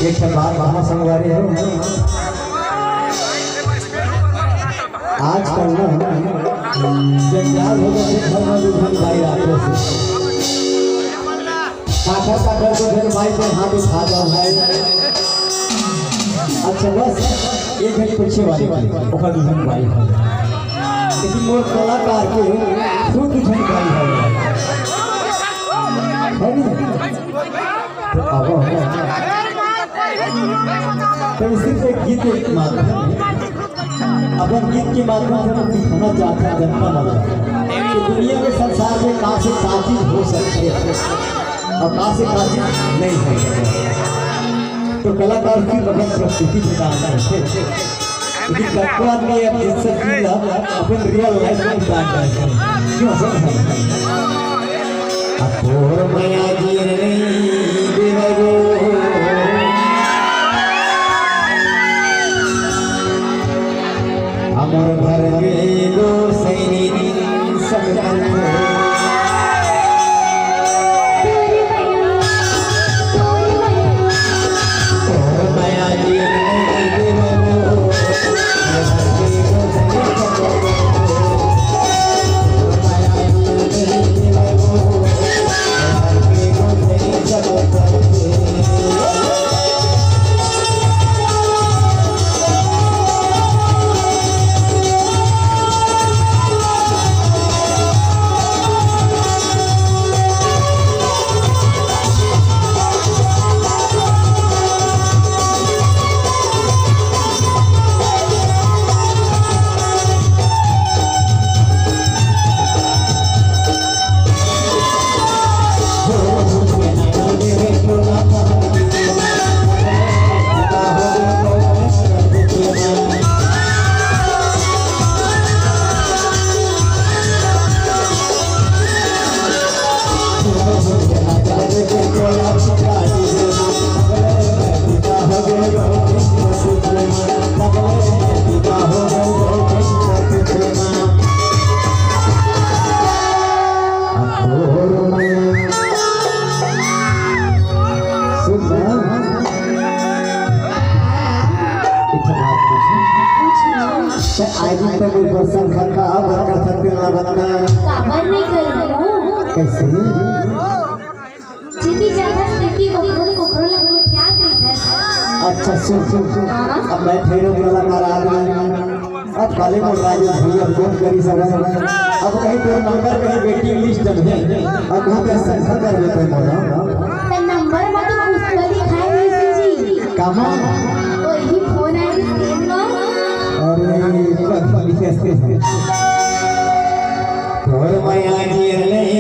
एक बात वहाँ संगवारी है आजकल ना जंजाल हो गए घर में दुल्हन भाई आते से काका का घर को घर भाई के हाथ उठा जाओ भाई। अच्छा बस एक घड़ी पीछे वाली ओकर दुल्हन भाई है लेकिन मोर कलाकार के खुद दुल्हन भाई है तो अब सिर्फ एक गीत के माध्यम अपन गीत के माध्यम से हम दिखाना चाहते हैं जनता मतलब कि दुनिया में संसार में कहाँ से क्या चीज हो सकती है और कहाँ से क्या चीज नहीं हो सकती। तो कलाकार की लगन प्रस्तुति दिखाना है लेकिन कलाकार आदमी अब इस सब चीज अपन रियल लाइफ में दिखाना है क्यों समझ अपोर माया जी नहीं देवगो हमर घर गेलो सैनिक सब आईडी पे कोई बसन खा अब कर सकते ना बता काबर नहीं कर रहे हो कैसे जीती जाता स्थिति को कोकरो लगे क्या कहता है। अच्छा सुन अब मैं ठहरो कलाकार आदमी अब काले को राजू भैया फोन करी सका अब कहीं तो नंबर कहीं वेटिंग लिस्ट में अब कहां पे संख्या कर देते मोरा तो नंबर मत उसको दिखाए वैसे जी कहां वही फोन आई स्क्रीन पर अरे कब लिखते हैं और माया जी नहीं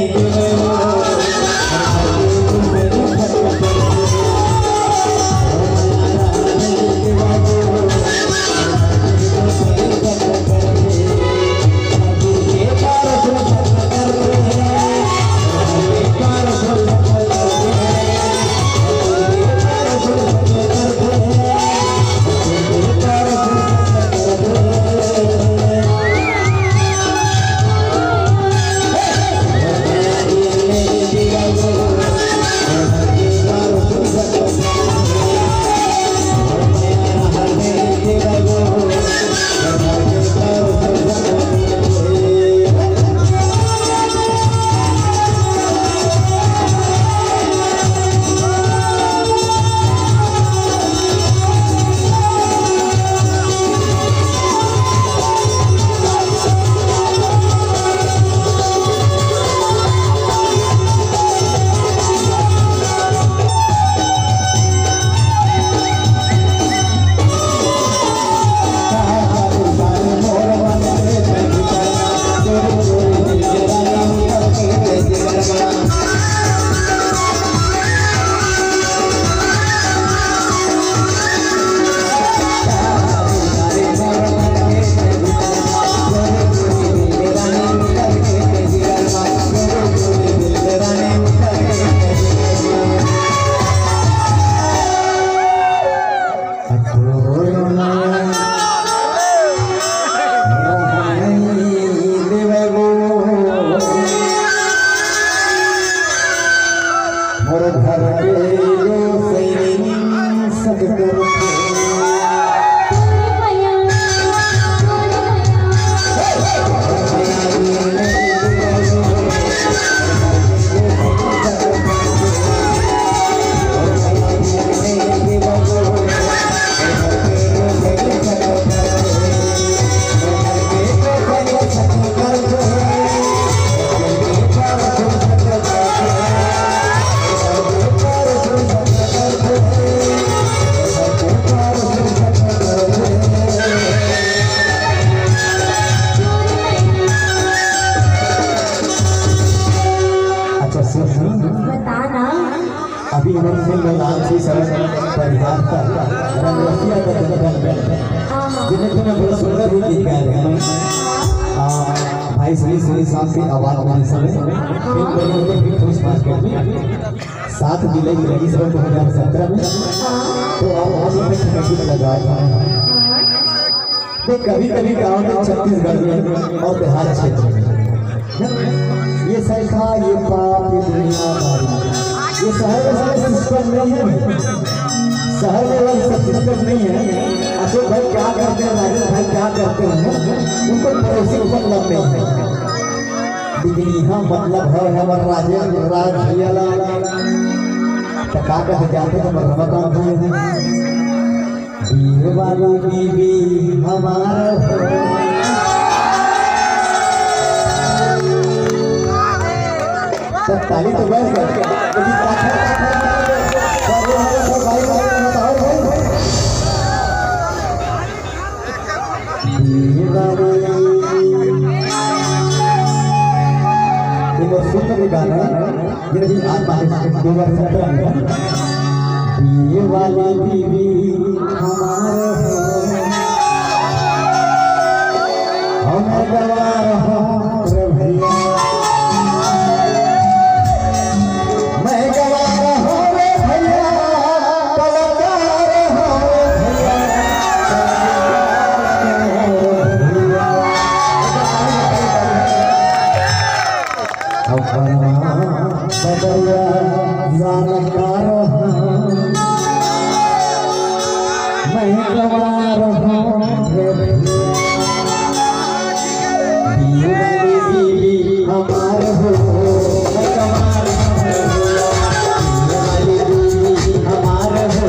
भाई सब परिवार का रंगरसिया का जगह जिन्हें तुम्हें बड़ा सुंदर भी गीत गा रहे हैं भाई श्री साहब की आवाज में समय फिल्म बनी हुई है ठोस मार्केट में 7 जुलाई 2017 में। तो आप हम टिकट लगाए था तो कभी कभी गाँव में छत्तीसगढ़ में और बिहार क्षेत्र में ये सरखा ये पाप ये दुनियादारी ये शहर में सारे सिस्टम नहीं है। शहर में वो सब सिस्टम नहीं है। अशोक भाई क्या करते हैं, राजेश भाई क्या करते हैं, उनको पड़ोसी को मतलब नहीं है। डिग्री हाँ मतलब है हमारा राजेंद्र राज भैया तो क्या कहते जाते हैं मरहबा काम है ये वाली बीवी हमारा सब ताली तो बस कर सुंदर गाना जिन्हें आज बात 2017 में ये वाली बीवी हमारे हम गवार हो रे भैया मैं गवार हो रे भैया कलाकार हो भैया बदलिया जानकार मैं गवार हूँ हमारे हो हमारे हो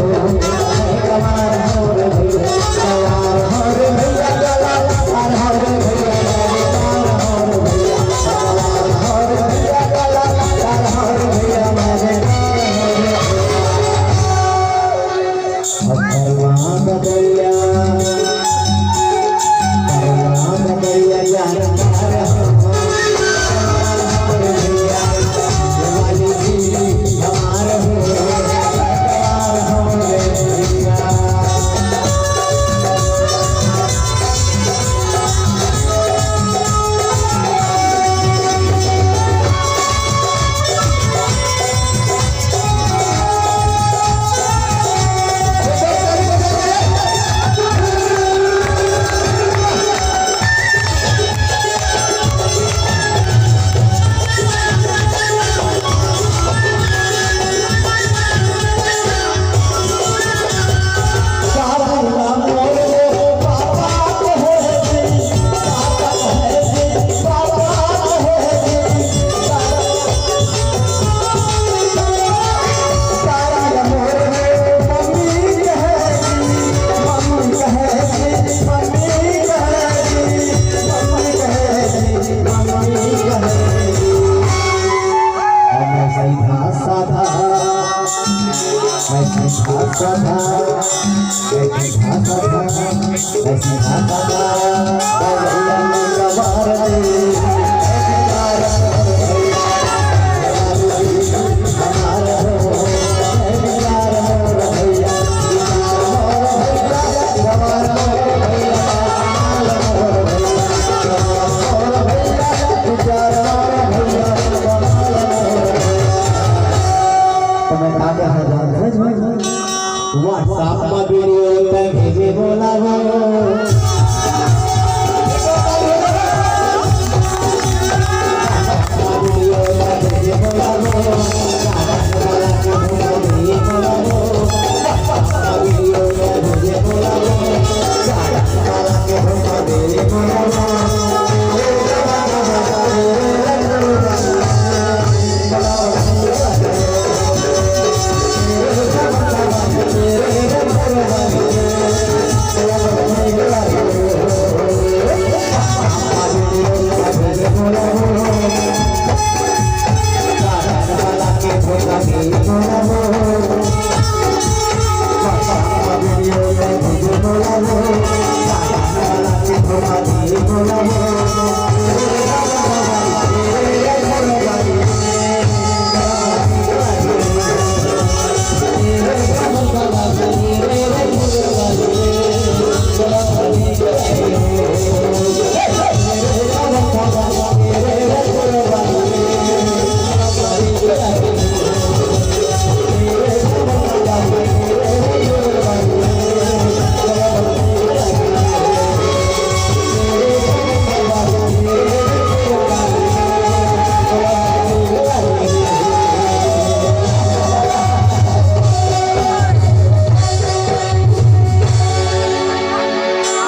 WhatsApp में वीडियो भेजे बोला